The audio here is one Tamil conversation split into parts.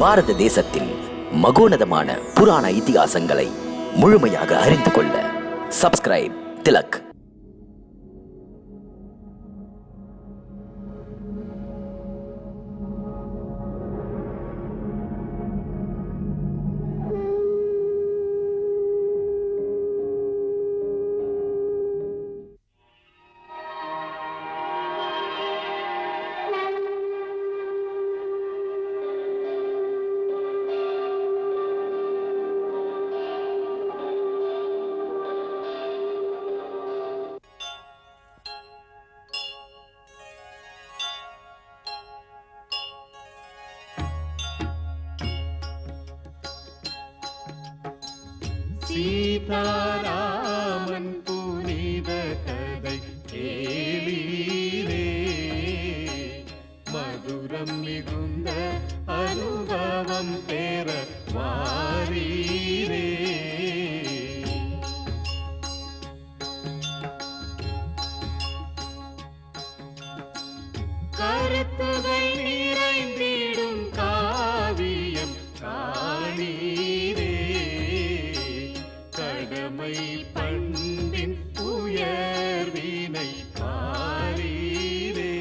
பாரத தேசத்தின் மகோனதமான புராண இதிகாசங்களை முழுமையாக அறிந்து கொள்ள சப்ஸ்கிரைப் திலக். சீதாராமன் புனித கதை கேளீரே, மதுரம் மிகுந்த அனுபவம் பெற வாரீரே. கருத்துகள் நிறைந்திடும் காவியம் காணீரே, கடமை பண்பின் உயர்வினை பாரீரே.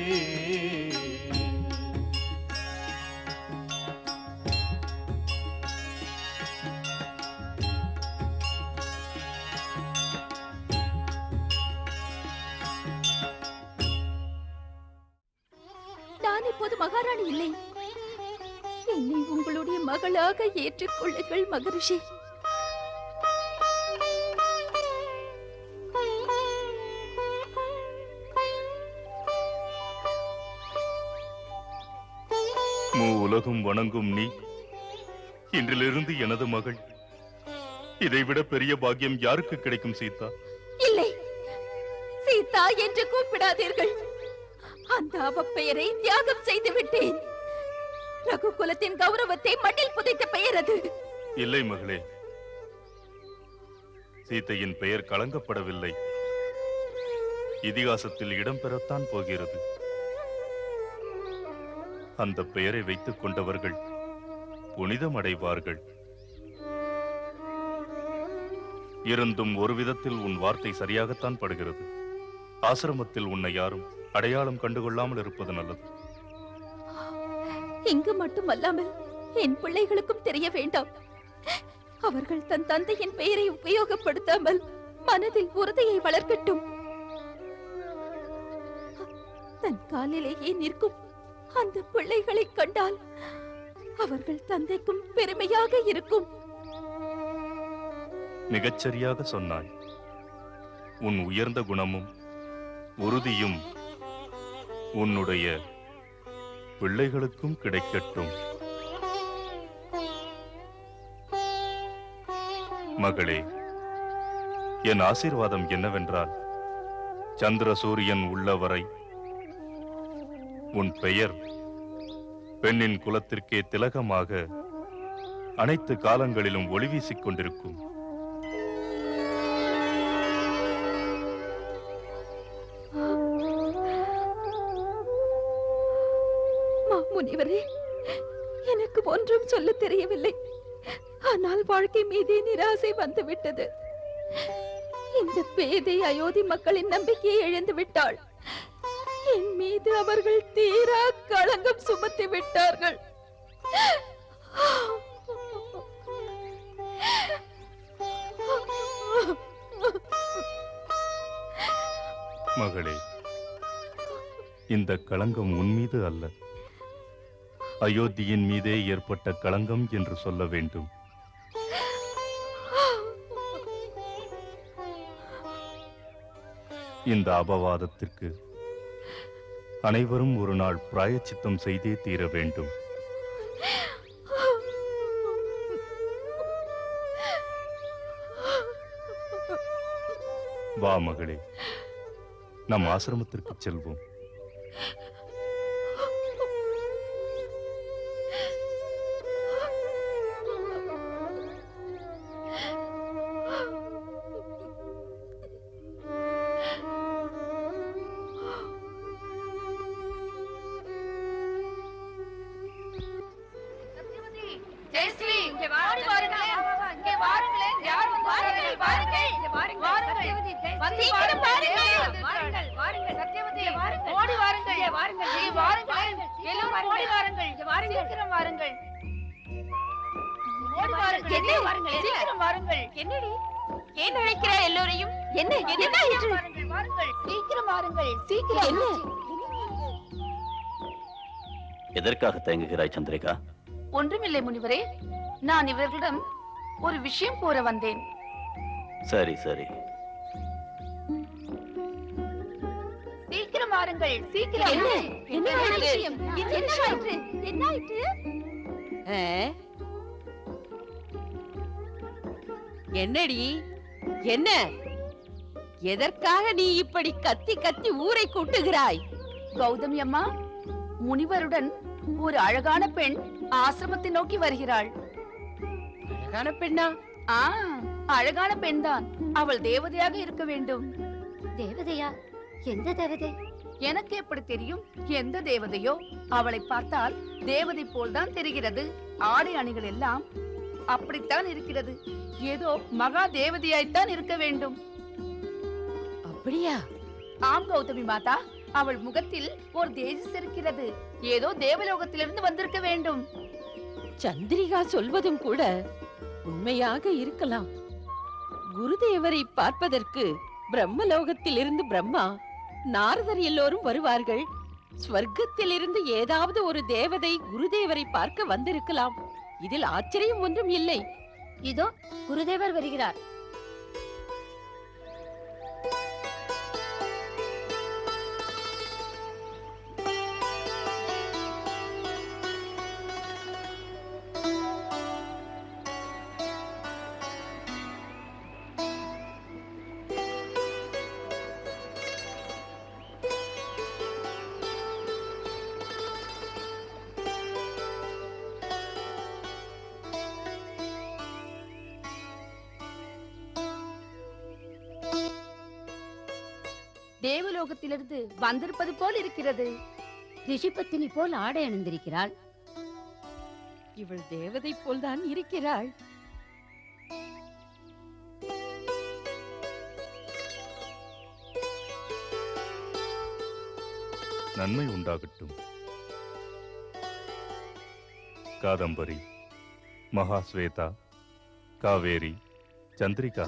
நான் இப்போது மகாராணி இல்லை. என்னை உங்களுடைய மகளாக ஏற்றுக்கொள்ளுங்கள் மகரிஷி. உலகம் வணங்கும் நீ இன்றிலிருந்து எனது மகள். இதைவிட பெரிய பாக்கியம் யாருக்கு கிடைக்கும் சீதா? இல்லை, சீதா என்று கூப்பிடாதீர்கள். அந்த அவப்பெயரை தியாகம் செய்து விட்டேன். ரகுகுலத்தின் கௌரவத்தை மண்ணில் புதைத்த பெயர் அது. இல்லை மகளே, சீதையின் பெயர் களங்கப்படவில்லை. இதிகாசத்தில் இடம்பெறத்தான் போகிறது. அந்த பெயரை வைத்துக் கொண்டவர்கள் புனிதம் அடைவார்கள். இருந்தும் ஒரு விதத்தில் உன் வார்த்தை சரியாகத்தான் படுகிறது. ஆசிரமத்தில் உன்னை யாரும் அடையாளம் கண்டுகொள்ளாமல் இருப்பது நல்லது. இங்கு மட்டுமல்லாமல் என் பிள்ளைகளுக்கும் தெரிய வேண்டாம். அவர்கள் தன் தந்தையின் பெயரை உபயோகப்படுத்தாமல் மனதில் உறுதியை வளர்க்கட்டும். தன் காலிலேயே நிற்கும் அந்த பிள்ளைகளை கண்டால் அவர்கள் தந்தைக்கும் பெருமையாக இருக்கும். மிகச்சரியாக சொன்னாய். உன் உயர்ந்த குணமும் உறுதியும் உன்னுடைய பிள்ளைகளுக்கும் கிடைக்கட்டும். மகளே, என் ஆசீர்வாதம் என்னவென்றால், சந்திர சூரியன் உள்ளவரை உன் பெயர் பெண்ணின் குலத்திற்கே திலகமாக அனைத்து காலங்களிலும் ஒளி வீசிக் கொண்டிருக்கும். மாமுனிவரே, எனக்கு ஒன்றும் சொல்ல தெரியவில்லை. ஆனால் வாழ்க்கை மீதே நிராசை வந்துவிட்டது. இந்த பேதை அயோத்தி மக்களின் நம்பிக்கையை இழந்து விட்டாள். என் மீது அவர்கள் தீரா களங்கம் சுமத்தி விட்டார்கள். மகளே, இந்த களங்கம் உன் மீது அல்ல, அயோத்தியின் மீதே ஏற்பட்ட களங்கம் என்று சொல்ல வேண்டும். இந்த அபவாதத்திற்கு அனைவரும் ஒரு நாள் பிராயச்சித்தம் செய்தே தீர வேண்டும். வா மகளே, நம் ஆசிரமத்திற்கு செல்வோம். ஜெயஸ்ரீ இங்கே வாருங்களே, இங்கே வாருங்களே, யார் வந்தார்கள் வாருங்கள், இங்கே வாருங்கள், வந்து சீக்கிரம் வாருங்கள், வாருங்கள். வாருங்கள், சத்யவதி ஓடி வாருங்கள், இங்கே வாருங்கள், எல்லோரும் ஓடி வாருங்கள், சீக்கிரம் வாருங்கள், ஓடி வாருங்கள், என்ன? வாருங்கள், சீக்கிரம் வாருங்கள். என்னடி ஏன் அழைக்கிறாய் எல்லோரையும்? என்ன ஆயிற்று? வாருங்கள், வாருங்கள், சீக்கிரம் வாருங்கள், சீக்கிரம். என்ன? எதற்காக தயங்குகிறாய் சந்திரிகா? ஒன்றுமில்லை முனிவரே, நான் இவர்களிடம் ஒரு விஷயம் கூற வந்தேன். சரி சரி. சீக்கிரம் வாருங்கள், சீக்கிரம். என்ன? என்ன விஷயம்? என்ன ஆயிற்று? என்ன ஆயிற்று? என்னடி என்ன? எதற்காக நீ இப்படி கத்தி கத்தி ஊரை கூட்டுகிறாய்? கௌதமி அம்மா, முனிவருடன் ஒரு அழகான பெண் ஆசிரமத்தை நோக்கி வருகிறாள். அழகான பெண்ணா? ஆ, அழகான பெண்தான். அவள் தேவதையாக இருக்க வேண்டும். தேவதையா? எந்த தேவதை? எனக்கு எப்படி தெரியும் எந்த தேவதையோ? அவளை பார்த்தால் தேவதை போல்தான் தெரிகிறது. ஆடை அணிகள் எல்லாம் அப்படித்தான் இருக்கிறது. ஏதோ மகா தேவதையாய்த்தான் இருக்க வேண்டும். அப்படியா? ஆம் கௌதமி மாதா, அவள் முகத்தில் ஒரு தேஜஸ் இருக்கிறது. ஏதோ தேவலோகத்திலிருந்து வந்திருக்க வேண்டும். சந்திரிகா சொல்வதும் கூட உண்மையாக இருக்கலாம். குருதேவரை பார்ப்பதற்கு பிரம்மலோகத்தில் இருந்து பிரம்மா, நாரதர் எல்லோரும் வருவார்கள். ஸ்வர்க்கத்தில் இருந்து ஏதாவது ஒரு தேவதை குருதேவரை பார்க்க வந்திருக்கலாம். இதில் ஆச்சரியம் ஒன்றும் இல்லை. இதோ குருதேவர் வருகிறார். தேவலோகத்திலிருந்து வந்திருப்பது போல் இருக்கிறது. ரிஷிபத்தினி போல் ஆடை அணிந்திருக்கிறாள். இவள் தேவதை போல்தான் இருக்கிறாள். நன்மை உண்டாகட்டும். காதம்பரி, மகாஸ்வேதா, காவேரி, சந்திரிகா,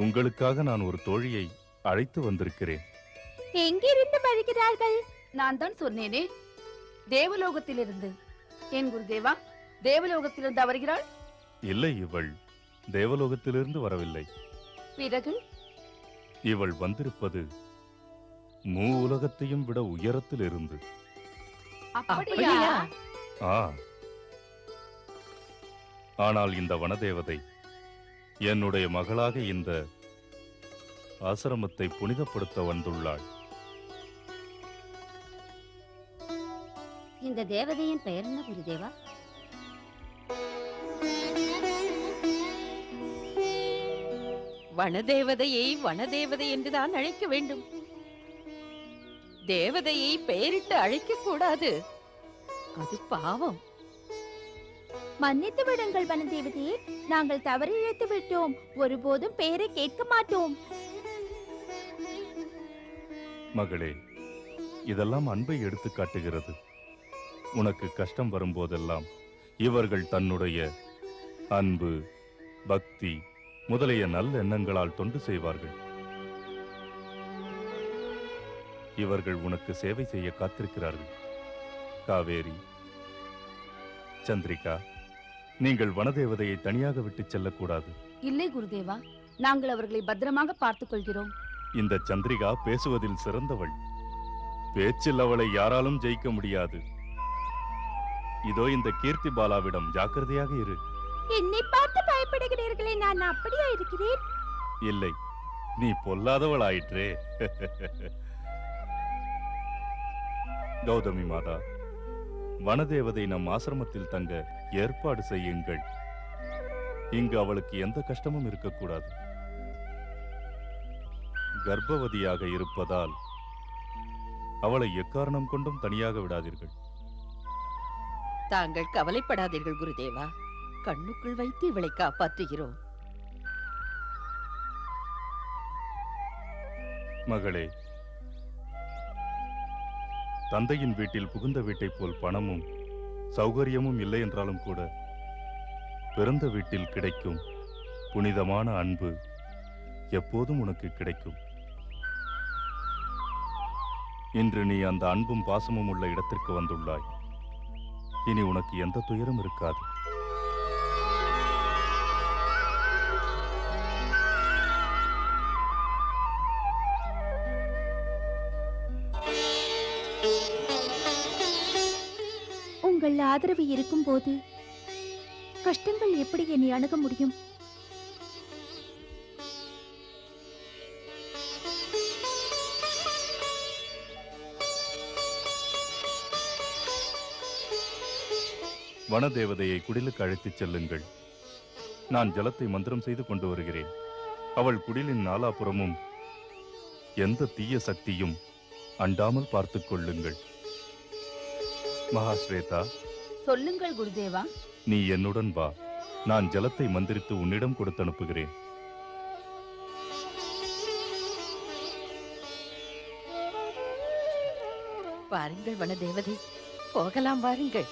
உங்களுக்காக நான் ஒரு தோழியை அழைத்து வந்திருக்கிறேன். எங்கிருந்து வருகிறார்கள்? நான் தான் சொன்னேனே, தேவலோகத்திலிருந்து. என் குருதேவா, தேவலோகத்திலிருந்து வருகிறாள். இல்லை, இவள் தேவலோகத்திலிருந்து வரவில்லை. பிறகு இவள் வந்திருப்பது உலகத்தையும் விட உயரத்தில் இருந்து. அப்படியா? ஆ, ஆனால் இந்த வனதேவதை என்னுடைய மகளாக இந்த ஆசிரமத்தை புனிதப்படுத்த வந்துள்ளாள். இந்த தேவதையின் பெயர் என்ன குருதேவா? வனதேவதையை வனதேவதை என்றுதான் அழைக்க வேண்டும். தேவதையை பெயரிட்டு அழைக்க கூடாது. அது பாவம். மன்னித்து விடுங்கள் வனதேவதையே, நாங்கள் தவறு இழைத்து விட்டோம். ஒருபோதும் பெயரை கேட்க மாட்டோம். மகளே, இதெல்லாம் அன்பை எடுத்து காட்டுகிறது. உனக்கு கஷ்டம் வரும்போதெல்லாம் இவர்கள் தன்னுடைய அன்பு, பக்தி முதலிய நல்ல எண்ணங்களால் தொண்டு செய்வார்கள். இவர்கள் உனக்கு சேவை செய்ய காத்திருக்கிறார்கள். காவேரி, சந்திரிகா, நீங்கள் வனதேவதையை தனியாக விட்டு செல்லக்கூடாது. இல்லை குருதேவா, நாங்கள் அவர்களை பத்திரமாக பார்த்துக் கொள்கிறோம். இந்த சந்திரிகா பேசுவதில் சிறந்தவள். பேச்சில் அவளை யாராலும் ஜெயிக்க முடியாது. இதோ இந்த கீர்த்தி பாலாவிடம் ஜாக்கிரதையாக இரு. என்னை பார்த்து பயப்படுகிறீர்களே, நான் அப்படியா இருக்கிறேன்? இல்லை, நீ பொல்லாதவள் ஆயிற்றே. கௌதமி மாதா, வனதேவதை நம் ஆசிரமத்தில் தங்க ஏற்பாடு செய்யுங்கள். இங்கு அவளுக்கு எந்த கஷ்டமும் இருக்கக்கூடாது. கர்ப்பவதியாக இருப்பதால் அவளை எக்காரணம் கொண்டும் தனியாக விடாதீர்கள். தாங்கள் கவலைப்படாதீர்கள் குருதேவா. கண்ணுக்குள் வைத்து இவளை காப்பாற்றுகிறோம். மகளே, தந்தையின் வீட்டில் புகுந்த வீட்டைப் போல் பணமும் சௌகரியமும் இல்லை என்றாலும் கூட பிறந்த வீட்டில் கிடைக்கும் புனிதமான அன்பு எப்போதும் உனக்கு கிடைக்கும். இன்று நீ அந்த அன்பும் பாசமும் உள்ள இடத்திற்கு வந்துள்ளாய். இனி உனக்கு எந்த துயரும் இருக்காது. உங்கள் ஆதரவு இருக்கும்போது கஷ்டங்கள் எப்படி என்னை அணுக முடியும்? வனதேவதையை குடிலுக்கு அழைத்துச் செல்லுங்கள். நான் ஜலத்தை மந்திரம் செய்து கொண்டு வருகிறேன். அவள் குடிலின் நாலாபுறமும் எந்த தீய சக்தியும் அண்டாமல் பார்த்துக் கொள்ளுங்கள். மகாஸ்வேதா, சொல்லுங்கள் குருதேவா. நீ என்னுடன் வா. நான் ஜலத்தை மந்திரித்து உன்னிடம் கொடுத்து அனுப்புகிறேன். வாருங்கள் வனதேவதை, போகலாம் வாருங்கள்.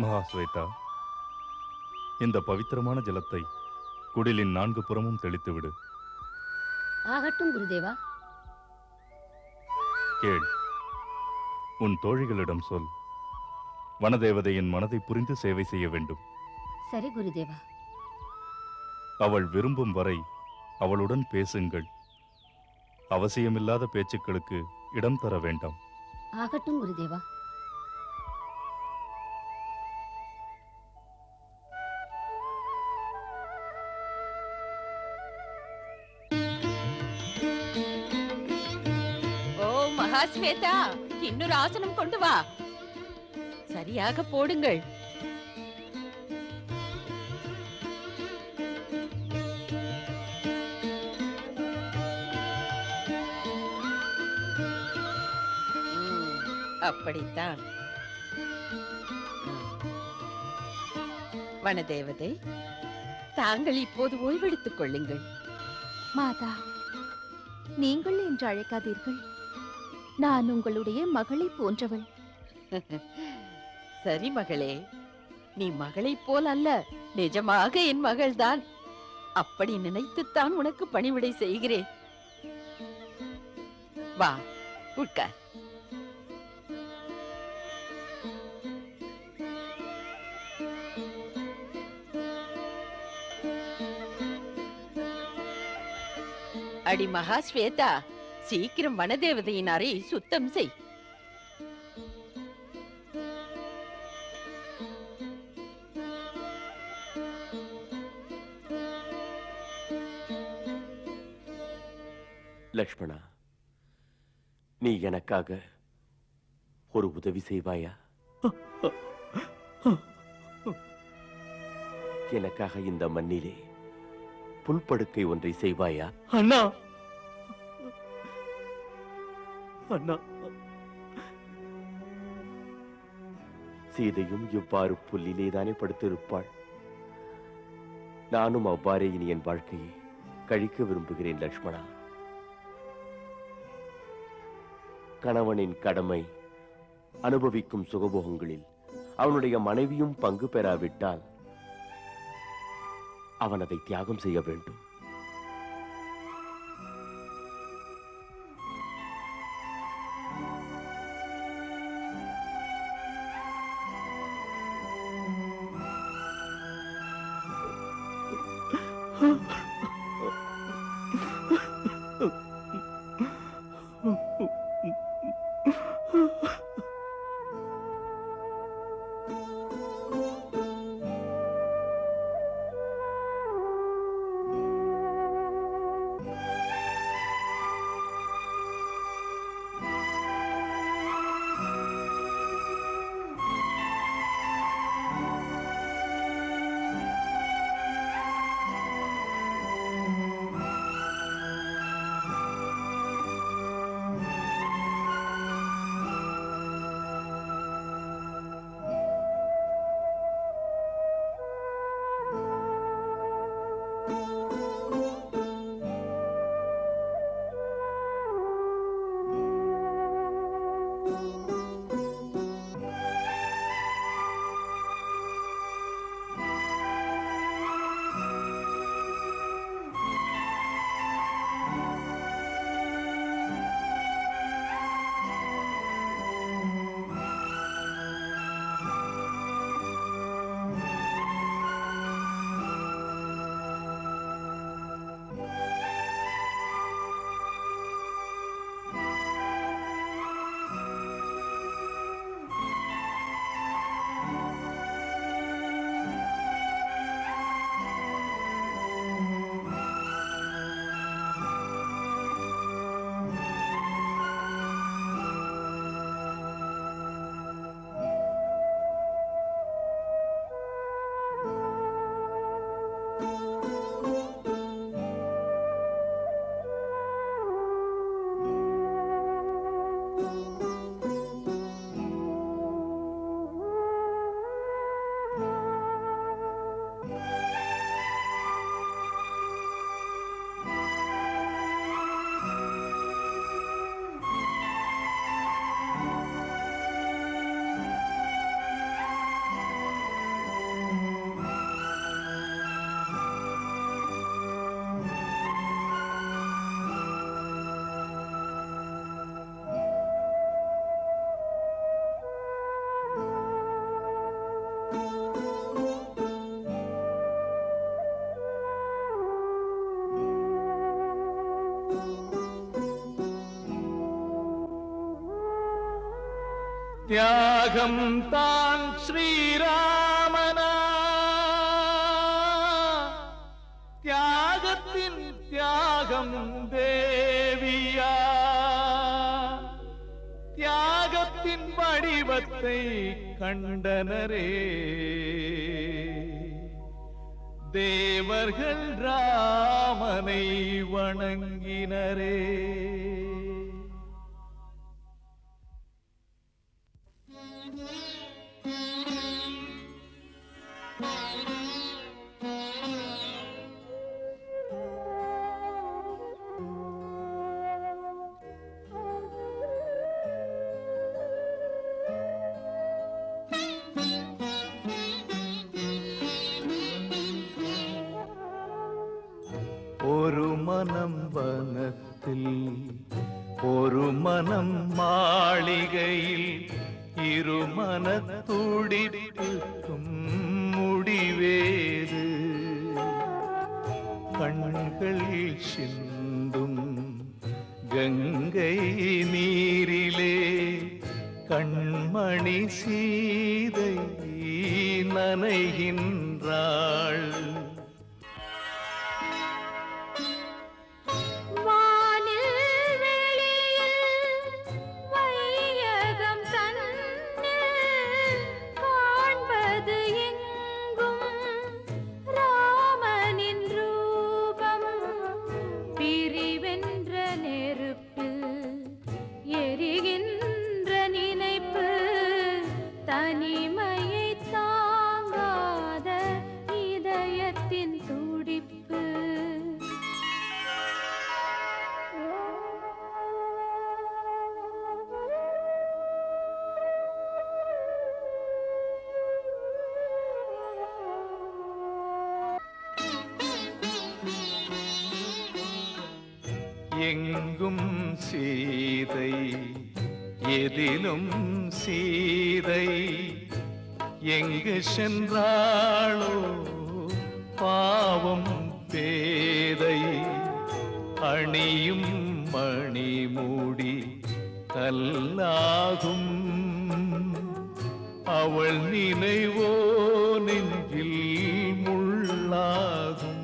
மகாஸ்வேதா, இந்த பவித்திரமான ஜலத்தை குடிலின் 4 புறமும் தெளித்து விடு. ஆகட்டும் குருதேவா. கேள், உன் தோழிகளிடம் சொல். வனதேவதையின் மனதை புரிந்து சேவை செய்ய வேண்டும். சரி குருதேவா. அவள் விரும்பும் வரை அவளுடன் பேசுங்கள். அவசியமில்லாத பேச்சுக்களுக்கு இடம் தர வேண்டாம். ஆகட்டும் குருதேவா. மகாஸ்வேதா, இன்னொரு ஆசனம் கொண்டு வா. சரியாக போடுங்கள். அப்படித்தான். வனதேவதை, தாங்கள் இப்போது ஓய்வெடுத்துக் கொள்ளுங்கள். மாதா, நீங்கள் என்று அழைக்காதீர்கள். நான் உங்களுடைய மகளை போன்றவள். சரி மகளே, நீ மகளைப் போல் அல்ல, நிஜமாக என் மகள்தான். அப்படி நினைத்துத்தான் உனக்கு பணிவிடை செய்கிறேன். வா, உட்கார். அடி மகாஸ்வேதா, சீக்கிரம் வனதேவதையின் அறை சுத்தம் செய். லக்ஷ்மணா, நீ எனக்காக ஒரு உதவி செய்வாயா? எனக்காக இந்த மண்ணிலே புல்படுக்கை ஒன்றை செய்வாயா? அண்ணா, அண்ணா. சீதையும் இவ்வாறு புல்லிலேதானே படுத்திருப்பாள். நானும் அவ்வாறே இனி என் வாழ்க்கையை கழிக்க விரும்புகிறேன் லக்ஷ்மணா. கணவனின் கடமை அனுபவிக்கும் சுகபோகங்களில் அவனுடைய மனைவியும் பங்கு பெறாவிட்டால் அவன் அதை தியாகம் செய்ய வேண்டும். தியாகம் தான் ஸ்ரீராமனா, தியாகத்தின் தியாகம் தேவியா, தியாகத்தின் வடிவத்தை கண்டனரே தேவர்கள் ராமனை வணங்கினரே. ஒரு மனம் வனத்தில், ஒரு மனம் மாளிகையில், இரு மனத் துடிப்புக்கும் முடிவேது. கண்கள் சிந்தும் கங்கை நீரிலே கண்மணி சீதை நனைகின்றாள். தனிமையை தாங்காத இதயத்தின் துடிப்பு. எங்கும் சீதை, எதிலும் சீதை, எங்கு சென்றாளோ பாவம் பேதை அணியும் மணிமூடி கல்லாகும் அவள் நினைவோ நெஞ்சில் முள்ளாகும்.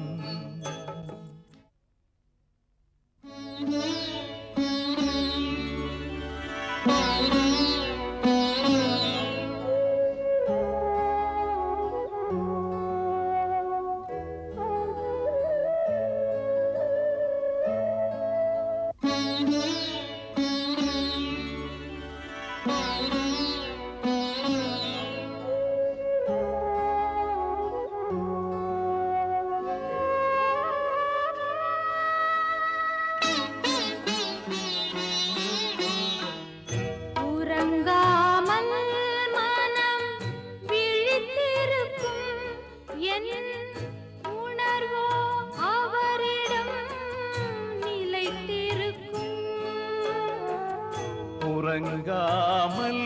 உறங்காமல்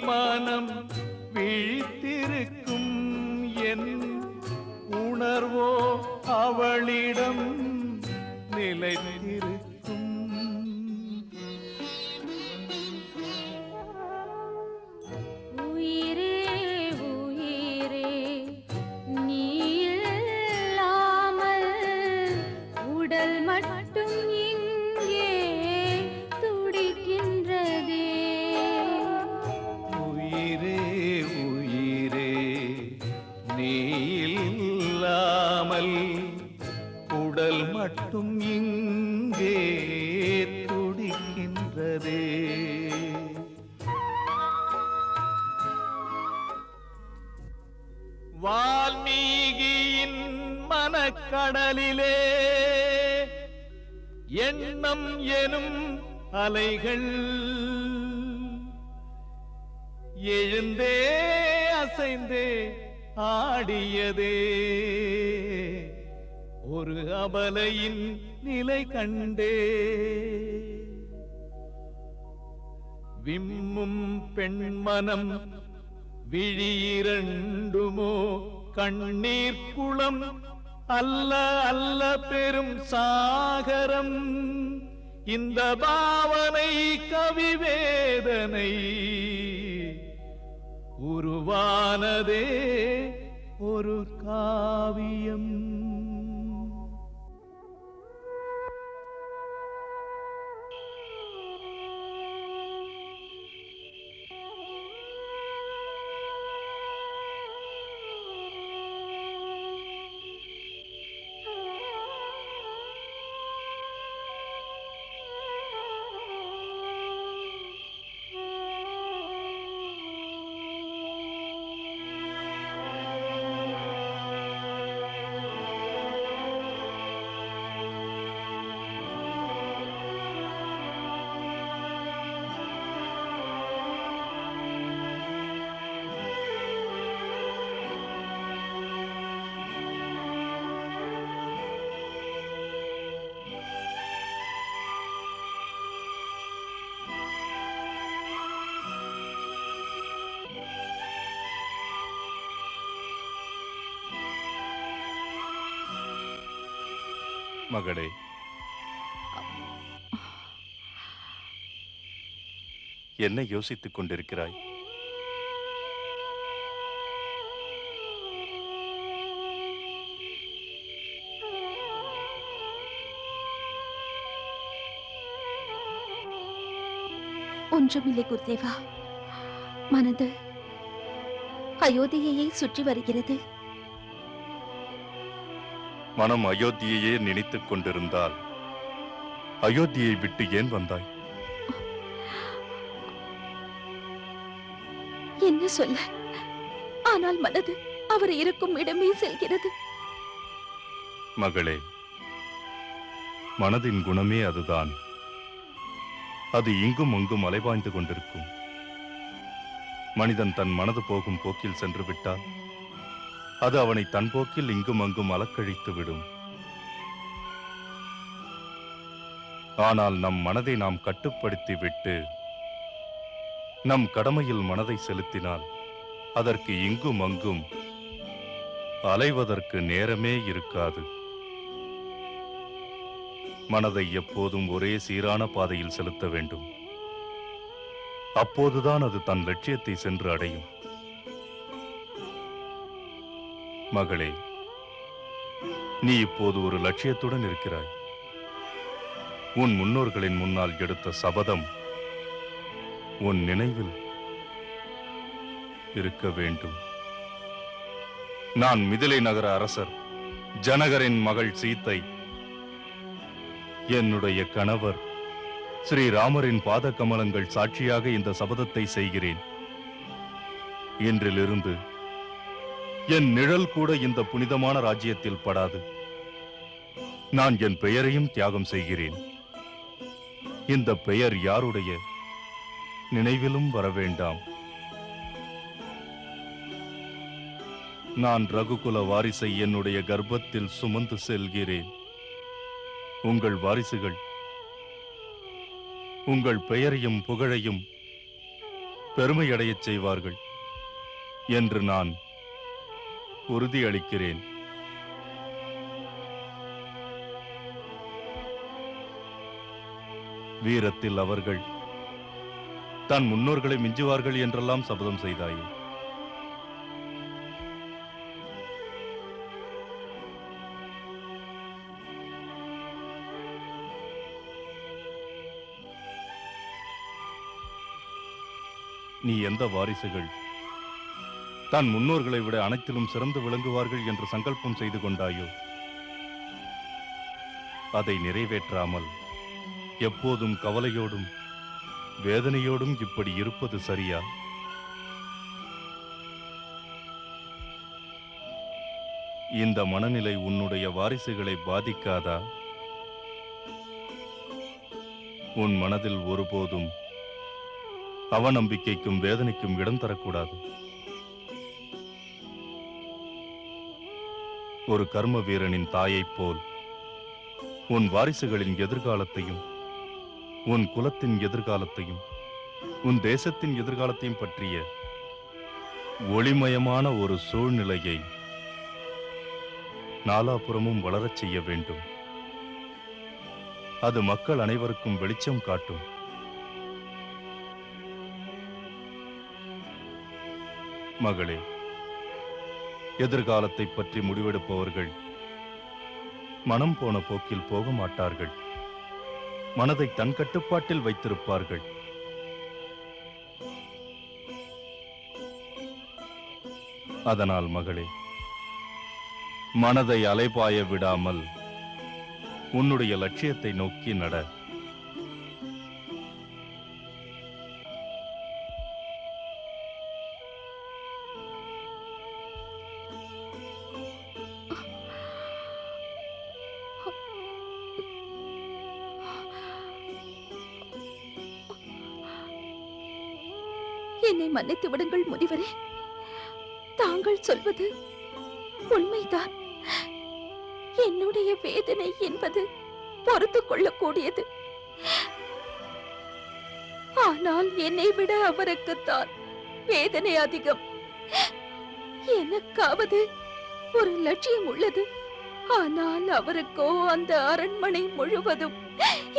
மனம் விழித்திருக்கும் என் உணர்வோ அவளிடம் நிலைத்திருக்கும். உயிரே உயிரே நீ இல்லாமல் உடல் மட்டும் இங்கே துடிக்கின்றதே. உயிரே உயிரே நீ இல்லாமல் உடல் மட்டும் இங்கே துடிக்கின்றதே. வால்மீகியின் மனக்கடலிலே எண்ணம் எனும் அலைகள் எழுந்தே அசைந்தே ஆடியதே. ஒரு அபலையின் நிலை கண்டே விம்மும் பெண்மனம் விழியிரண்டுமோ கண்ணீர் குளம் அல்ல அல்ல பெரும் சாகரம். இந்த பாவனை கவிவேதனை உருவானதே ஒரு காவியம். மகளே, என்ன யோசித்துக் கொண்டிருக்கிறாய்? ஒன்றுமில்லை குருதேவா. மனது அயோத்தியையை சுற்றி வருகிறது. மனம் அயோத்தியையே நினைத்துக் கொண்டிருந்தால் அயோத்தியை விட்டு ஏன் வந்தாய்? என்ன சொல்ல? ஆனால் மனது அவர் இருக்கும் இடமே செல்கிறது. மகளே, மனதின் குணமே அதுதான். அது இங்கும் அங்கும் அலைபாய்ந்து கொண்டிருக்கும். மனிதன் தன் மனது போகும் போக்கில் சென்று விட்டால் அது அவனை தன் போக்கில் இங்கும் அங்கும் அலக்கழித்து விடும். ஆனால் நம் மனதை நாம் கட்டுப்படுத்தி விட்டு நம் கடமையில் மனதை செலுத்தினால் அதற்கு இங்கும் அங்கும் அலைவதற்கு நேரமே இருக்காது. மனதை எப்போதும் ஒரே சீரான பாதையில் செலுத்த வேண்டும். அப்போதுதான் அது தன் லட்சியத்தை சென்று அடையும். மகளே, நீ இப்போது ஒரு லட்சியத்துடன் இருக்கிறாய். உன் முன்னோர்களின் முன்னால் எடுத்த சபதம் உன் நினைவில் இருக்க வேண்டும். நான் மிதிலை நகர அரசர் ஜனகரின் மகள் சீத்தை, என்னுடைய கணவர் ஸ்ரீராமரின் பாத கமலங்கள் சாட்சியாக இந்த சபதத்தை செய்கிறேன். இன்றிலிருந்து என் நிழல் கூட இந்த புனிதமான ராஜ்யத்தில் படாது. நான் என் பெயரையும் தியாகம் செய்கிறேன். இந்த பெயர் யாருடைய நினைவிலும் வர வேண்டாம். நான் ரகுகுல வாரிசை என்னுடைய கர்ப்பத்தில் சுமந்து செல்கிறேன். உங்கள் வாரிசுகள் உங்கள் பெயரையும் புகழையும் பெருமையடையச் செய்வார்கள் என்று நான் உறுதியளிக்கிறேன். வீரத்தில் அவர்கள் தன் முன்னோர்களை மிஞ்சுவார்கள் என்றெல்லாம் சபதம் செய்தாயே. நீ எந்த வாரிசுகள் தன் முன்னோர்களை விட அனைத்திலும் சிறந்து விளங்குவார்கள் என்று சங்கல்பம் செய்து கொண்டாயோ, அதை நிறைவேற்றாமல் எப்போதும் கவலையோடும் வேதனையோடும் இப்படி இருப்பது சரியா? இந்த மனநிலை உன்னுடைய வாரிசுகளை பாதிக்காதா? உன் மனதில் ஒருபோதும் அவநம்பிக்கைக்கும் வேதனைக்கும் இடம் தரக்கூடாது. ஒரு கர்ம வீரனின் தாயைப் போல் உன் வாரிசுகளின் எதிர்காலத்தையும் உன் குலத்தின் எதிர்காலத்தையும் உன் தேசத்தின் எதிர்காலத்தையும் பற்றிய ஒளிமயமான ஒரு சூழ்நிலையை நாலாபுறமும் வளரச் செய்ய வேண்டும். அது மக்கள் அனைவருக்கும் வெளிச்சம் காட்டும். மகளே, எதிர்காலத்தை பற்றி முடிவெடுப்பவர்கள் மனம் போன போக்கில் போக மாட்டார்கள். மனதை தன் கட்டுப்பாட்டில் வைத்திருப்பார்கள். அதனால் மகளே, மனதை அலைபாய விடாமல் உன்னுடைய லட்சியத்தை நோக்கி நட. என்னை மன்னித்து விடுங்கள் முனிவரே. தாங்கள் சொல்வது உண்மைதான். என்னுடைய வேதனை என்பது பொறுத்துக் கொள்ளக்கூடியது. ஆனால் என்னை விட அவருக்குத்தான் வேதனை அதிகம். எனக்காவது ஒரு லட்சியம் உள்ளது. ஆனால் அவருக்கோ அந்த அரண்மனை முழுவதும்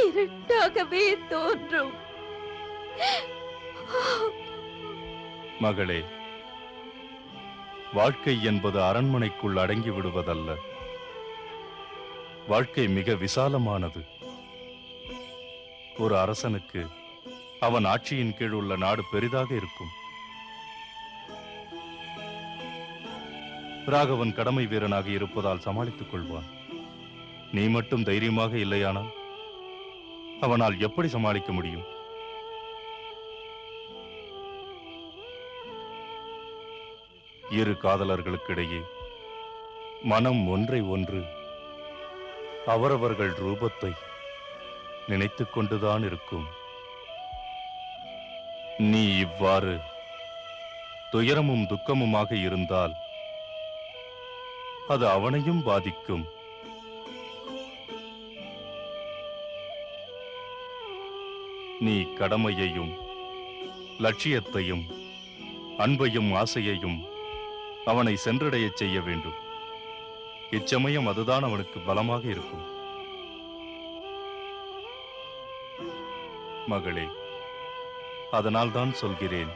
இருட்டாகவே தோன்றும். மகளே, வாழ்க்கை என்பது அரண்மனைக்குள் அடங்கி விடுவதல்ல. வாழ்க்கை மிக விசாலமானது. ஒரு அரசனுக்கு அவன் ஆட்சியின் கீழ் உள்ள நாடு பெரிதாக இருக்கும். ராகவன் கடமை வீரனாக இருப்பதால் சமாளித்துக் கொள்வான். நீ மட்டும் தைரியமாக இல்லையானால் அவனால் எப்படி சமாளிக்க முடியும்? இரு காதலர்களுக்கிடையே மனம் ஒன்றை ஒன்று அவரவர்கள் ரூபத்தை நினைத்துக் கொண்டுதான் இருக்கும். நீ இவ்வாறு துயரமும் துக்கமுமாக இருந்தால் அது அவனையும் பாதிக்கும். நீ கடமையையும் லட்சியத்தையும் அன்பையும் ஆசையையும் அவனை சென்றடையச் செய்ய வேண்டும். இச்சமயம் அதுதான் அவனுக்கு பலமாக இருக்கும். மகளே, அதனால்தான் சொல்கிறேன்,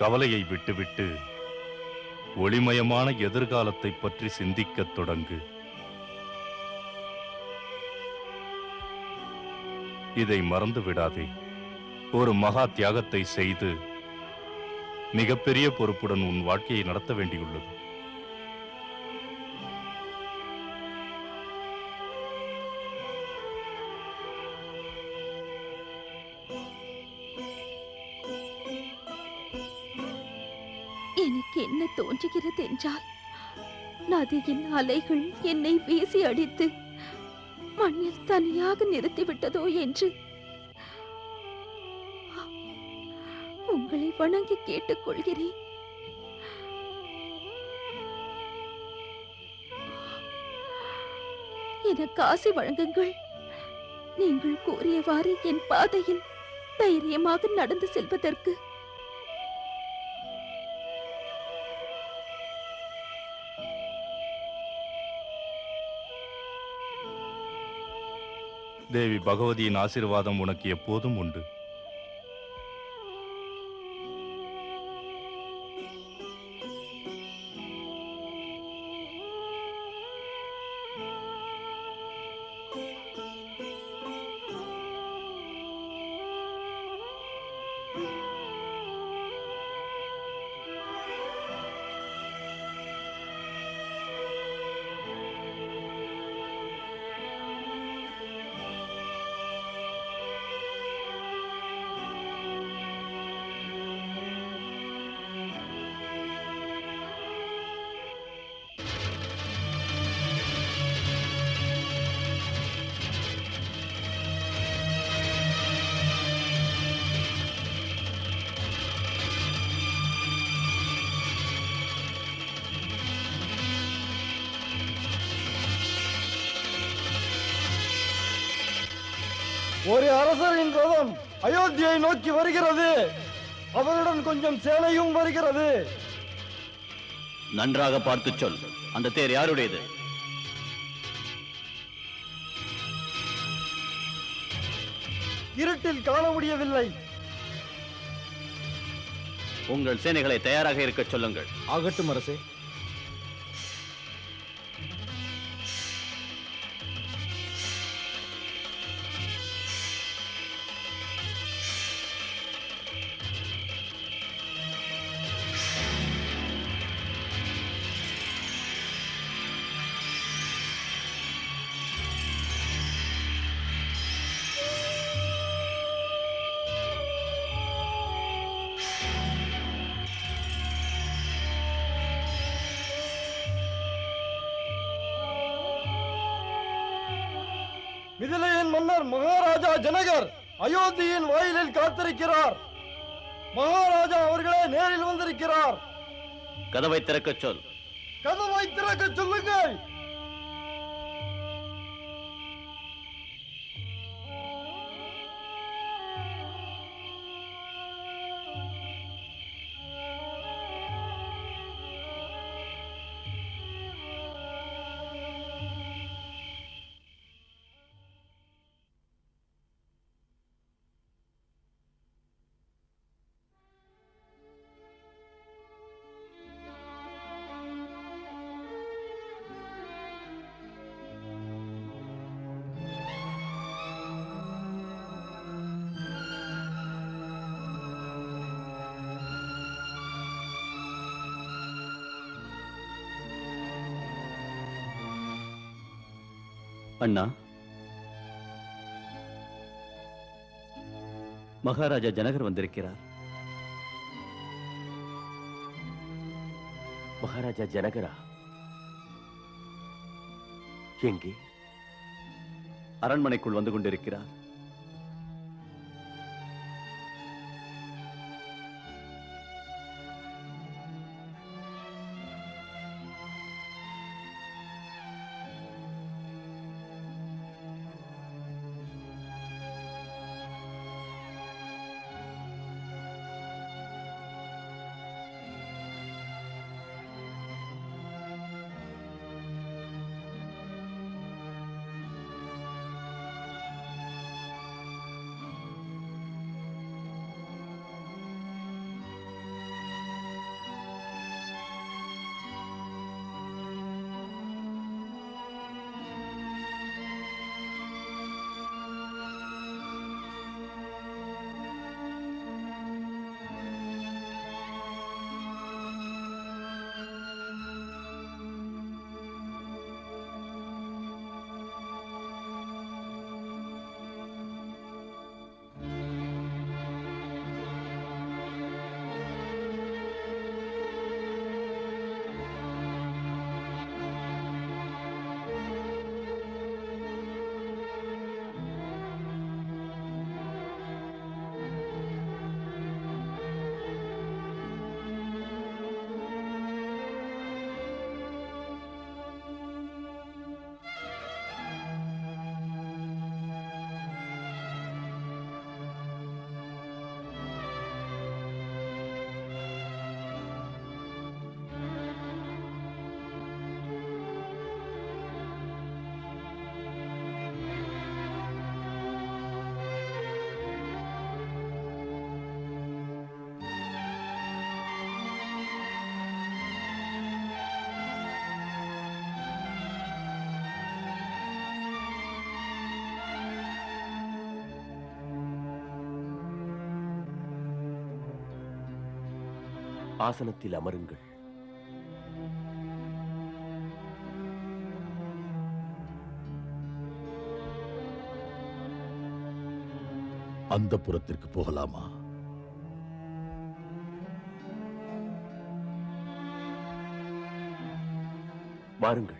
கவலையை விட்டுவிட்டு ஒளிமயமான எதிர்காலத்தை பற்றி சிந்திக்கத் தொடங்கு. இதை மறந்து விடாதே. ஒரு மகா தியாகத்தை செய்து மிகப்பெரிய பொறுப்புடன் உன் வாழ்க்கையை நடத்த வேண்டியுள்ளது. எனக்கு என்ன தோன்றுகிறது என்றால், நதியின் அலைகள் என்னை வீசி அடித்து மண்ணில் தனியாக நிறுத்திவிட்டதோ என்று. உங்களை வணங்கி கேட்டுக்கொள்கிறேன். எனக்கு ஆசி வழங்குங்கள். நீங்கள் கூறியவாறு என் பாதையில் தைரியமாக நடந்து செல்வதற்கு. தேவி பகவதியின் ஆசீர்வாதம் உனக்கு எப்போதும் உண்டு. ஒரு அரசரின் ரதம் அயோத்தியை நோக்கி வருகிறது. அவருடன் கொஞ்சம் சேனையும் வருகிறது. நன்றாக பார்த்து சொல். அந்த தேர் யாருடையது? இருட்டில் காண முடியவில்லை. உங்கள் சேனைகளை தயாராக இருக்க சொல்லுங்கள். ஆகட்டும் அரசே. மிதிலையின் மன்னர் மகாராஜா ஜனகர் அயோத்தியின் வாயிலில் காத்திருக்கிறார். மகாராஜா அவர்களே நேரில் வந்திருக்கிறார். கதவை திறக்க சொல். கதவை திறக்க சொல்லுங்கள். அண்ணா, மகாராஜா ஜனகர் வந்திருக்கிறார். மகாராஜா ஜனகரா எங்கே? அரண்மனைக்குள் வந்து கொண்டிருக்கிறார். ஆசனத்தில் அமருங்கள். அந்த புறத்திற்கு போகலாமா? வாருங்கள்.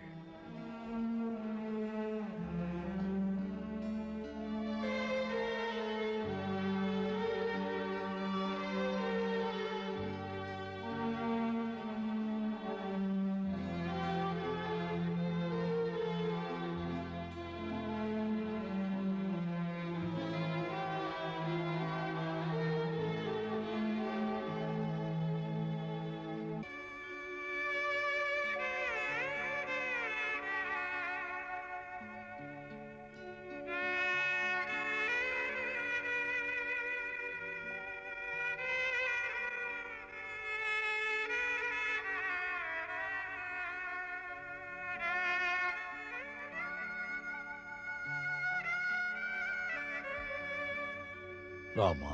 ராமா,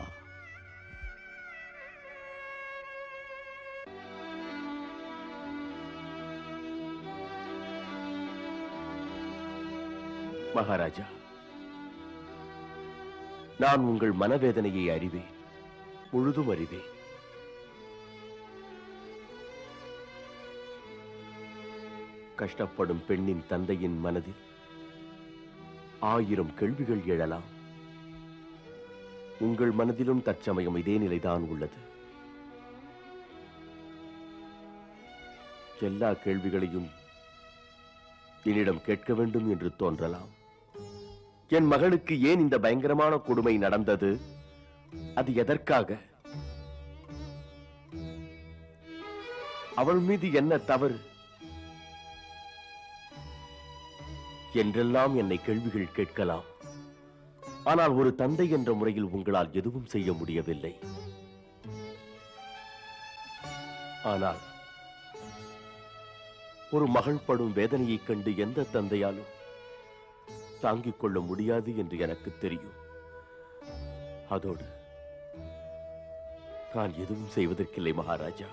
மகாராஜா, நான் உங்கள் மனவேதனையை அறிவேன், முழுதும் அறிவேன். கஷ்டப்படும் பெண்ணின் தந்தையின் மனதில் 1000 கேள்விகள் எழலாம். உங்கள் மனதிலும் தற்சமயம் இதே நிலைதான் உள்ளது. எல்லா கேள்விகளையும் என்னிடம் கேட்க வேண்டும் என்று தோன்றலாம். என் மகளுக்கு ஏன் இந்த பயங்கரமான கொடுமை நடந்தது? அது எதற்காக? அவள் மீது என்ன தவறு என்றெல்லாம் என்னை கேள்விகள் கேட்கலாம். ஆனால் ஒரு தந்தை என்ற முறையில் உங்களால் எதுவும் செய்ய முடியவில்லை. ஆனால் ஒரு மகள் படும் வேதனையைக் கண்டு எந்த தந்தையாலும் தாங்கிக் கொள்ள முடியாது என்று எனக்கு தெரியும். அதோடு நான் எதுவும் செய்வதற்கில்லை மகாராஜா.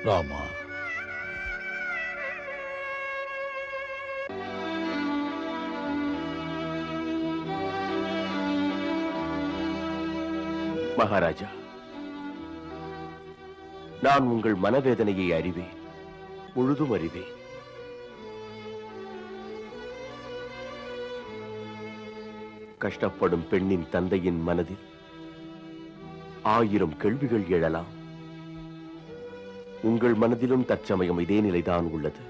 ராமா, மகாராஜா, நான் உங்கள் மனவேதனையை அறிவேன், முழுதும் அறிவேன். கஷ்டப்படும் பெண்ணின் தந்தையின் மனதில் 1000 கேள்விகள் எழலாம். உங்கள் மனதிலும் தற்சமயம் இதே நிலைதான் உள்ளது.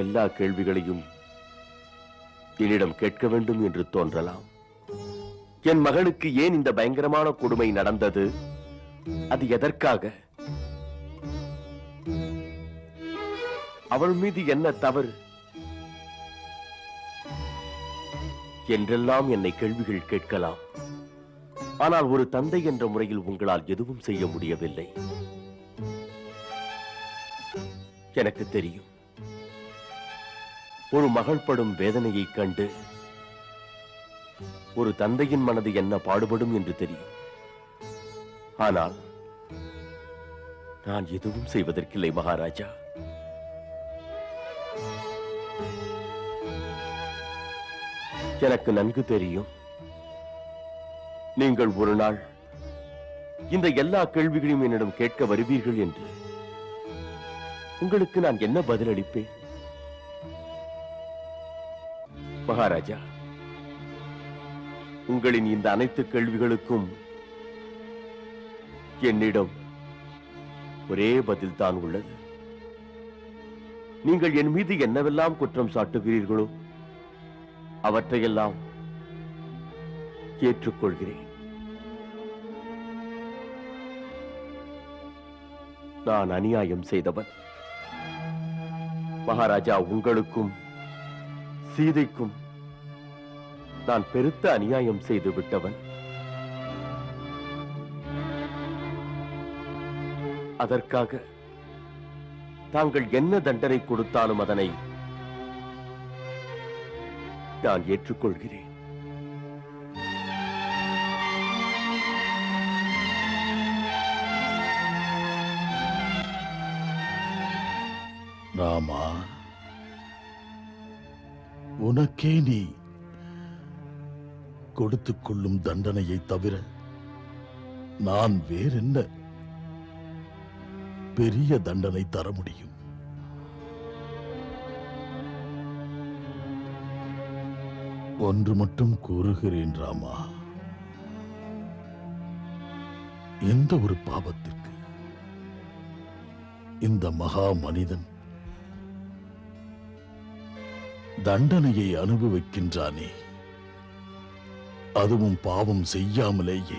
எல்லா கேள்விகளையும் என்னிடம் கேட்க வேண்டும் என்று தோன்றலாம். என் மகளுக்கு ஏன் இந்த பயங்கரமான கொடுமை நடந்தது? அது எதற்காக? அவள் மீது என்ன தவறு என்றெல்லாம் என்னை கேள்விகள் கேட்கலாம். ஆனால் ஒரு தந்தை என்ற முறையில் உங்களால் எதுவும் செய்ய முடியவில்லை. எனக்கு தெரியும், ஒரு மகள் படும் வேதனையைக் கண்டு ஒரு தந்தையின் மனது என்ன பாடுபடும் என்று தெரியும். ஆனால் நான் எதுவும் செய்வதற்கில்லை மகாராஜா. எனக்கு நன்கு தெரியும், நீங்கள் ஒரு நாள் இந்த எல்லா கேள்விகளையும் என்னிடம் கேட்க வருவீர்கள் என்று. உங்களுக்கு நான் என்ன பதிலளிப்பேன்? மகாராஜா, உங்களின் இந்த அனைத்து கேள்விகளுக்கும் என்னிடம் ஒரே பதில் தான் உள்ளது. நீங்கள் என் மீது என்னவெல்லாம் குற்றம் சாட்டுகிறீர்களோ அவற்றையெல்லாம் ஏற்றுக்கொள்கிறேன். நான் அநியாயம் செய்தவன். மகாராஜா, உங்களுக்கும் சீதைக்கும் நான் பெருத்த அநியாயம் செய்து விட்டவன். அதற்காக தாங்கள் என்ன தண்டனை கொடுத்தாலும் அதனை நான் ஏற்றுக்கொள்கிறேன். ராமா, உனக்கே நீ கொடுத்துக் கொள்ளும் தண்டனையை தவிர நான் வேறென்ன பெரிய தண்டனை தர முடியும்? ஒன்று மட்டும் கூறுகிறேன் ராமா, எந்த ஒரு பாவத்திற்கு இந்த மகா மனிதன் தண்டனையை அனுபவிக்கின்றானே, அதுவும் பாவம் செய்யாமலேயே,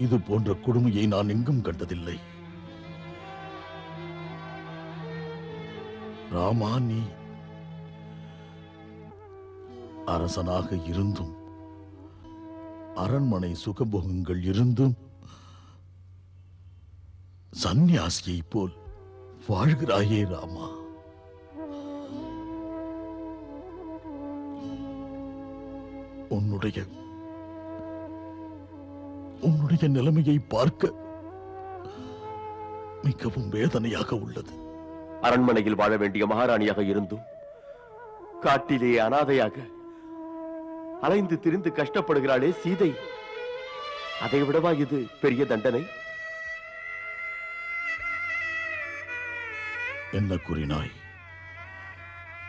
இது போன்ற கொடுமையை நான் எங்கும் கண்டதில்லை. ராமா, நீ அரசனாக இருந்தும் அரண்மனை சுகபோகங்கள் இருந்தும் சந்நியாசியை போல் வாழ்கிறாயே ராமா. உன்னுடைய நிலைமையை பார்க்க மிகவும் வேதனையாக உள்ளது. அரண்மனையில் வாழ வேண்டிய மகாராணியாக இருந்தும் காட்டிலே அனாதையாக அலைந்து திரிந்து கஷ்டப்படுகிறாளே சீதை, அதை விடவா இது பெரிய தண்டனை? என்ன கூறினாய்?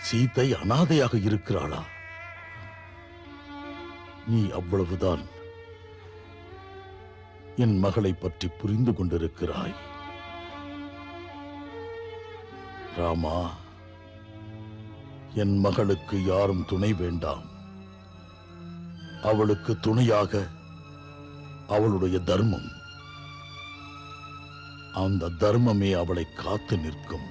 சீதை அனாதையாக இருக்கிறாளா? நீ அவ்வளவுதான் என் மகளை பற்றி புரிந்து கொண்டிருக்கிறாய். ராமா, என் மகளுக்கு யாரும் துணை வேண்டாம். அவளுக்கு துணையாக அவளுடைய தர்மம், அந்த தர்மமே அவளை காத்து நிற்கும்.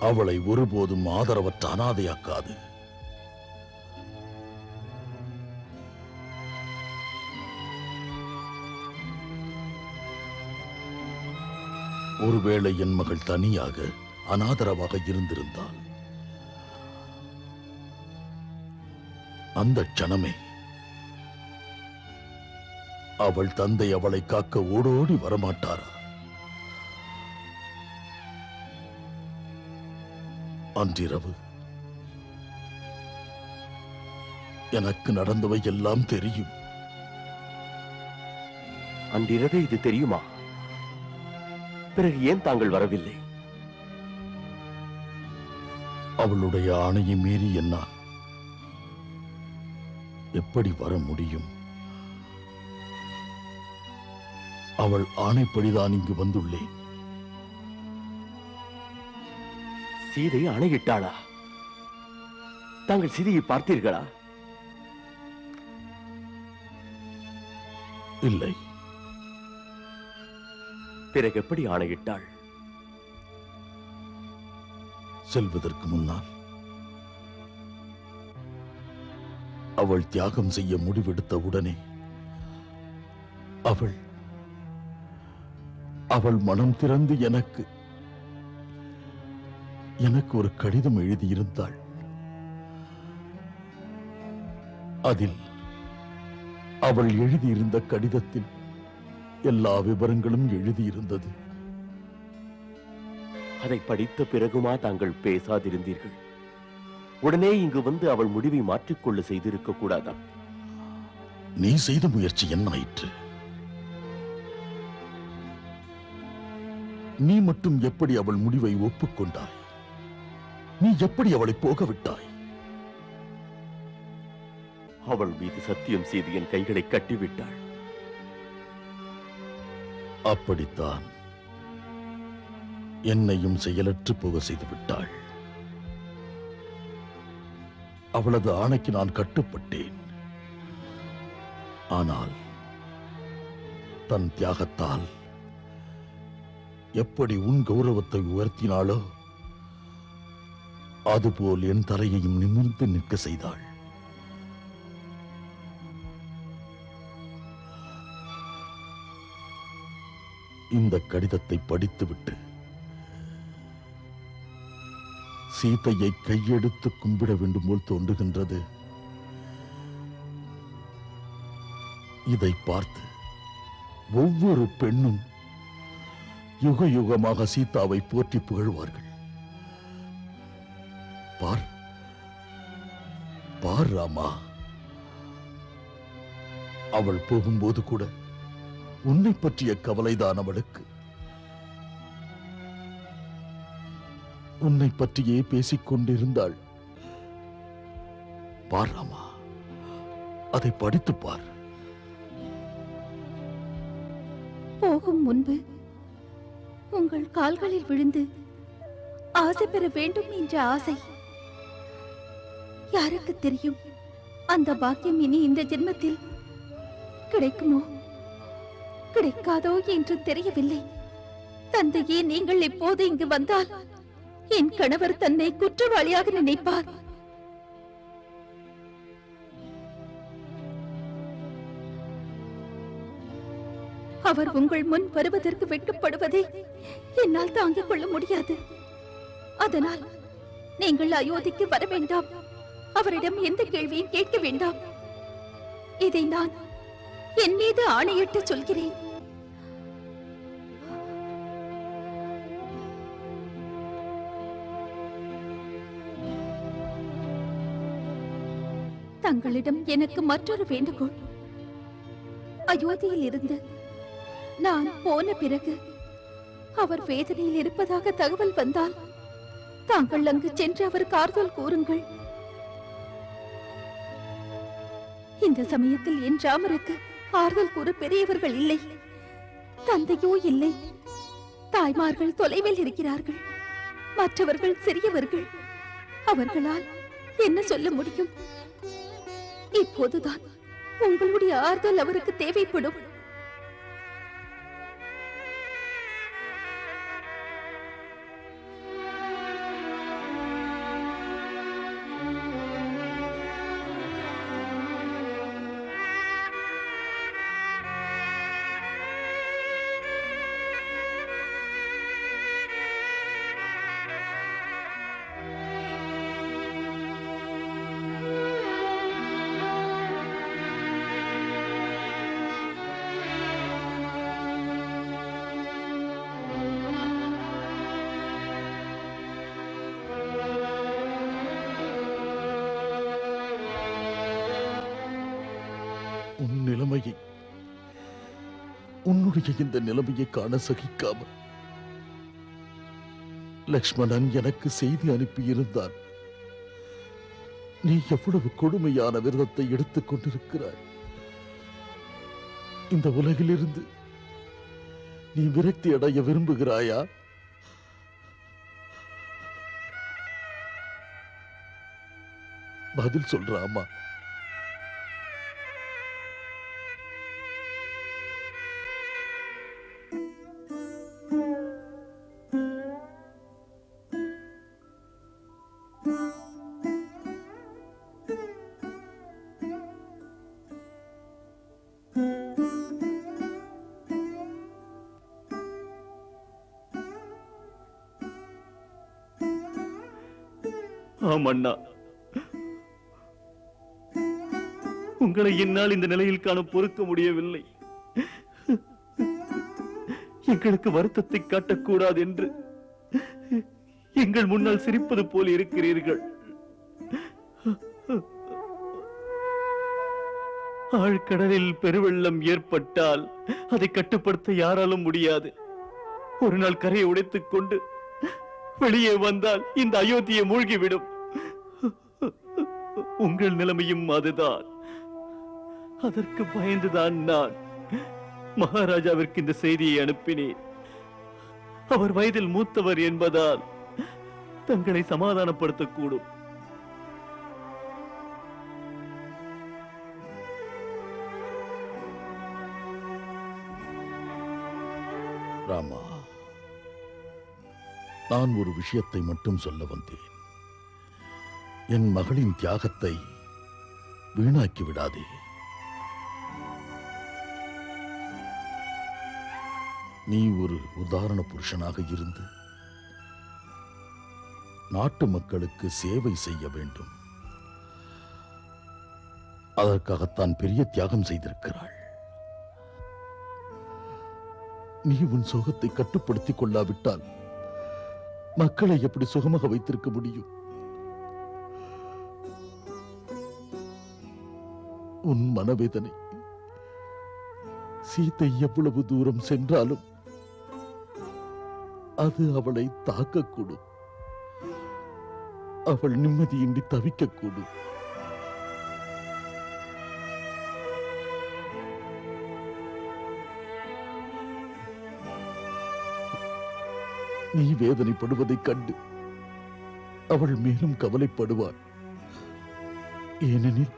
அவளை ஒருபோதும் ஆதரவற்ற அனாதையாக்காது. ஒருவேளை என் மகள் தனியாக அனாதரவாக இருந்திருந்தால் அந்த க்ஷணமே அவள் தந்தை அவளை காக்க ஓடோடி வரமாட்டாரா? அன்றிரவு எனக்கு நடந்தவை எல்லாம் தெரியும். அன்றிரவே இது தெரியுமா? பிறகு ஏன் தாங்கள் வரவில்லை? அவளுடைய ஆணையை மீறி என்னால் எப்படி வர முடியும்? அவள் ஆணைப்படிதான் இங்கு வந்துள்ளேன். சீதை ஆணையிட்டாளா? தாங்கள் சீதையை பார்த்தீர்களா? இல்லை. பிறகு எப்படி ஆணையிட்டாள்? செல்வதற்கு முன்னால் அவள் தியாகம் செய்ய முடிவெடுத்த உடனே அவள் மனம் திறந்து எனக்கு ஒரு கடிதம் எழுதியிருந்தாள். அதில் அவள் எழுதியிருந்த கடிதத்தில் எல்லா விவரங்களும் எழுதியிருந்தது. அதை படித்த பிறகுமா தாங்கள் பேசாதிருந்தீர்கள்? உடனே இங்கு வந்து அவள் முடிவை மாற்றிக்கொள்ள செய்திருக்க கூடாதா? நீ செய்த முயற்சி என்னாயிற்று? நீ மட்டும் எப்படி அவள் முடிவை ஒப்புக்கொண்டாய்? நீ எப்படி அவளை போக விட்டாய்? அவள் மீது சத்தியம் செய்து என் கைகளை கட்டிவிட்டாள். அப்படித்தான் என்னையும் செயலற்று போக செய்து விட்டாள். அவளது ஆணைக்கு நான் கட்டுப்பட்டேன். ஆனால் தன் தியாகத்தால் எப்படி உன் கௌரவத்தை உயர்த்தினாளோ அதுபோல் என் தலையையும் நிமிர்ந்து நிற்க செய்தாள். இந்த கடிதத்தை படித்துவிட்டு சீதையை கையெடுத்து கும்பிட வேண்டும் போல் தோன்றுகின்றது. இதை பார்த்து ஒவ்வொரு பெண்ணும் யுக யுகமாக சீதாவை போற்றி புகழ்வார்கள். பார் பார் ராமா, அவள் போகும்போது கூட உன்னை பற்றிய கவலைதான் அவளுக்கு. உன்னை பற்றியே பேசிக் கொண்டிருந்தாள். பார் ராமா, அதை படித்து பார். போகும் முன்பு உங்கள் கால்களில் விழுந்து ஆசை பெற வேண்டும் என்ற ஆசை. யாருக்கு தெரியும், அந்த பாக்கியம் இனி இந்த ஜென்மத்தில் கிடைக்குமோ கிடைக்காதோ என்று தெரியவில்லை. தந்தையே, நீங்கள் எப்போது இங்கு வந்தால் என் கணவர் தன்னை குற்றவாளியாக நினைப்பார். அவர் உங்கள் முன் வருவதற்கு வெட்கப்படுவதை என்னால் தாங்கிக் கொள்ள முடியாது. அதனால் நீங்கள் அயோத்திக்கு வர வேண்டாம். அவரிடம் எந்த கேள்வியும் கேட்க வேண்டாம். இதை நான் என் மீது ஆணையிட்டு சொல்கிறேன். தங்களிடம் எனக்கு மற்றொரு வேண்டுகோள். அயோத்தியில் இருந்து நான் போன பிறகு அவர் வேதனையில் இருப்பதாக தகவல் வந்தால் தாங்கள் அங்கு சென்று அவருக்கு ஆறுதல் கூறுங்கள். இந்த சமயத்தில் என் ராமருக்கு ஆறுதல் கூற பெரியவர்கள் இல்லை, தந்தையோ இல்லை. தாய்மார்கள் தொலைவில் இருக்கிறார்கள், மற்றவர்கள் சிறியவர்கள். அவர்களால் என்ன சொல்ல முடியும்? இப்போதுதான் உங்களுடைய ஆறுதல் அவருக்கு தேவைப்படும். உன் நிலைமையை, உன்னுடைய இந்த நிலைமையை காண சகிக்காமல் லக்ஷ்மணன் எனக்கு செய்தி அனுப்பியிருந்தான். நீ எவ்வளவு கொடுமையான விரதத்தை எடுத்துக் கொண்டிருக்கிறாய். இந்த உலகிலிருந்து நீ விரக்தி அடைய விரும்புகிறாயா? பதில் சொல்ற அம்மா. ஆமண்ணா, உங்களை என்னால் இந்த நிலையில் காண பொறுக்க முடியவில்லை. எங்களுக்கு வருத்தத்தை காட்டக்கூடாது என்று எங்கள் முன்னால் சிரிப்பது போல் இருக்கிறீர்கள். ஆழ்கடலில் பெருவெள்ளம் ஏற்பட்டால் அதை கட்டுப்படுத்த யாராலும் முடியாது. ஒரு நாள் கரையை உடைத்துக் கொண்டு வெளியே வந்தால் இந்த அயோத்தியை மூழ்கிவிடும். உங்கள் நிலைமையும் அதுதான். அதற்கு பயந்துதான் நான் மகாராஜாவிற்கு இந்த செய்தியை அனுப்பினேன். அவர் வயதில் மூத்தவர் என்பதால் தங்களை சமாதானப்படுத்தக்கூடும். ராமா, நான் ஒரு விஷயத்தை மட்டும் சொல்ல வந்தேன். என் மகளின் தியாகத்தை வீணாக்கி விடாதே. நீ ஒரு உதாரண புருஷனாக இருந்து நாட்டு மக்களுக்கு சேவை செய்ய வேண்டும். அதற்காகத்தான் பெரிய தியாகம் செய்திருக்கிறாள். நீ உன் சோகத்தை கட்டுப்படுத்திக் கொள்ளாவிட்டால் மக்களை எப்படி சுகமாக வைத்திருக்க முடியும்? உன் மனவேதனை சீதை எவ்வளவு தூரம் சென்றாலும் அது அவளை தாக்கக்கூடும். அவள் நிம்மதியின்றி தவிக்கக்கூடும். நீ வேதனைப்படுவதைக் கண்டு அவள் மேலும் கவலைப்படுவாள். ஏனெனில்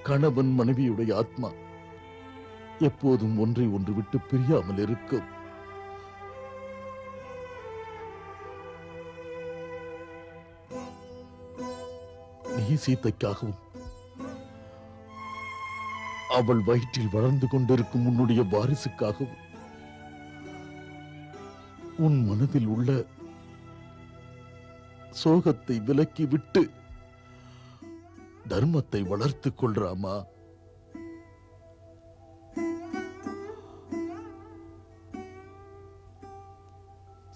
கணவன் மனைவியுடைய ஆத்மா எப்போதும் ஒன்றை ஒன்று விட்டு பிரியாமல் இருக்கும். நீ சீதைக்காகவும் அவள் வயிற்றில் வளர்ந்து கொண்டிருக்கும் உன்னுடைய வாரிசுக்காகவும் உன் மனதில் உள்ள சோகத்தை விலக்கி விட்டு தர்மத்தை வளர்த்துக் கொள்றாமா.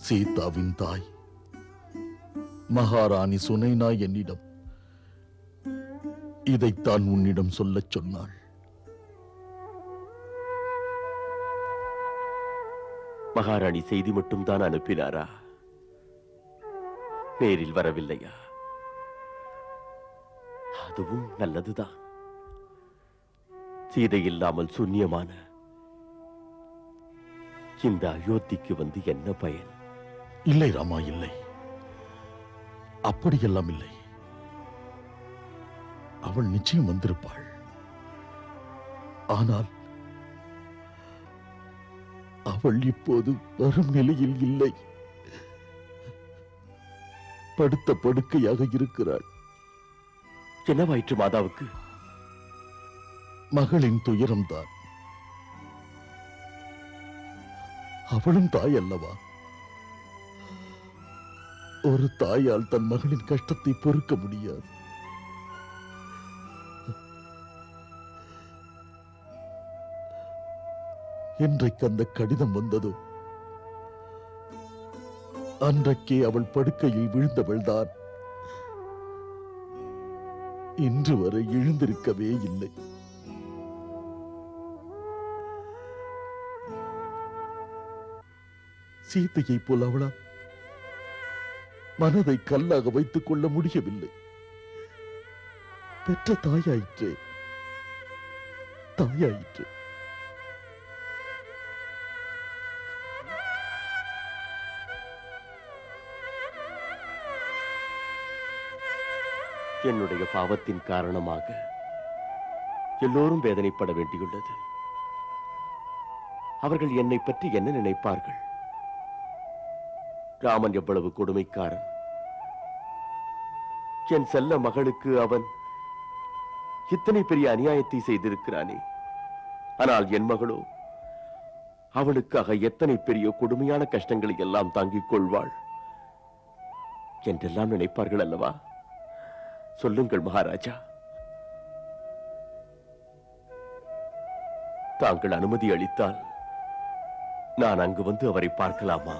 சீதாவின் தாய் மகாராணி சுனைனா என்னிடம் இதைத்தான் உன்னிடம் சொல்லச் சொன்னாள். மகாராணி செய்தி மட்டும் தான் அனுப்பினாரா? நேரில் வரவில்லையா? அதுவும் நல்லதுதான். சீதை இல்லாமல் சூன்யமான இந்த அயோத்திக்கு வந்து என்ன பயன்? இல்லை ராமா, இல்லை. அப்படியெல்லாம் இல்லை. அவள் நிச்சயம் வந்திருப்பாள். ஆனால் அவள் இப்போது வரும் நிலையில் இல்லை. படுத்த படுக்கையாக இருக்கிறாள். என்னவாயிற்று மாதாவுக்கு? மகளின் துயரம்தான். அவளும் தாய் அல்லவா? ஒரு தாயால் தன் மகளின் கஷ்டத்தை பொறுக்க முடியாது. என்றைக்கு அந்த கடிதம் வந்ததோ அன்றைக்கே அவள் படுக்கையில் விழுந்தவள்தான். இன்று வரை எழுந்திருக்கவே இல்லை. சீதையை போல் அவளா மனதை கல்லாக வைத்துக் கொள்ள முடியவில்லை. பெற்ற தாயாயிற்றே, தாயாயிற்று. என்னுடைய பாவத்தின் காரணமாக எல்லோரும் வேதனைப்பட வேண்டியுள்ளது. அவர்கள் என்னை பற்றி என்ன நினைப்பார்கள்? ராமன் எவ்வளவு கொடுமைக்காரன்! என் செல்ல மகளுக்கு அவன் இத்தனை பெரிய அநியாயத்தை செய்திருக்கிறானே. ஆனால் என் மகளோ அவளுக்காக எத்தனை பெரிய கொடுமையான கஷ்டங்களை எல்லாம் தாங்கிக் கொள்வாள் என்றெல்லாம் நினைப்பார்கள் அல்லவா? சொல்லுங்கள் மகாராஜா, தாங்கள் அனுமதி அளித்தால் நான் அங்கு வந்து அவரை பார்க்கலாமா?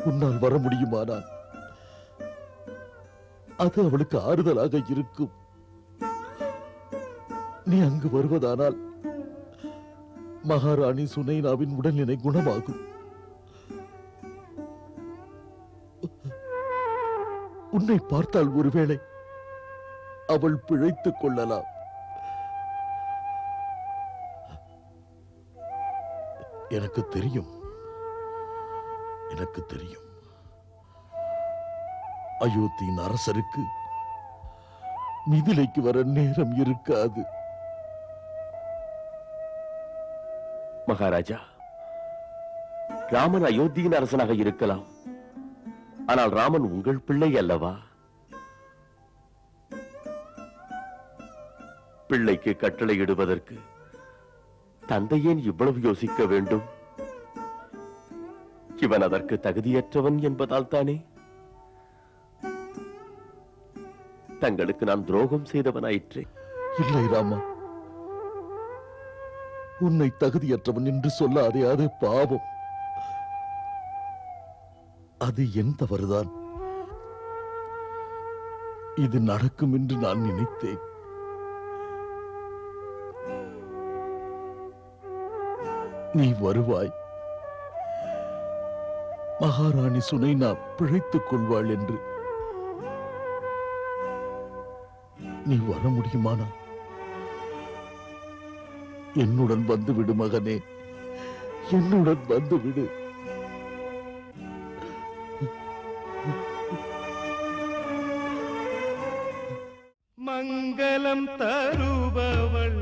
உன்னால் வர முடியுமானால் அது அவளுக்கு ஆறுதலாக இருக்கும். நீ அங்கு வருவதானால் மகாராணி சுனைனாவின் உடல்நிலை குணமாகும். உன்னை பார்த்தால் ஒருவேளை அவள் பிழைத்துக் கொள்ளலாம். எனக்கு தெரியும், எனக்கு தெரியும். அயோத்தியின் அரசருக்கு மிதிலைக்கு வர நேரம் இருக்காது. மகாராஜா, ராமன் அயோத்தியின் அரசனாக இருக்கலாம். ஆனால் ராமன் உங்கள் பிள்ளை அல்லவா? பிள்ளைக்கு கட்டளையிடுவதற்கு தந்தை ஏன் இவ்வளவு யோசிக்க வேண்டும்? இவன் அதற்கு தகுதியற்றவன் என்பதால் தானே? தங்களுக்கு நான் துரோகம் செய்தவனாயிற்றே. இல்லை ராமா, உன்னை தகுதியற்றவன் என்று சொல்லாதே, அது பாவம். அது என் தவறுதான். இது நடக்கும் என்று நான் நினைத்தேன். நீ வருவாய், மகாராணி சுனைனா பிழைத்துக் கொள்வாள் என்று. நீ வர முடியுமானா என்னுடன் வந்துவிடு மகனே, என்னுடன் வந்துவிடு. மங்களம் தருபவள்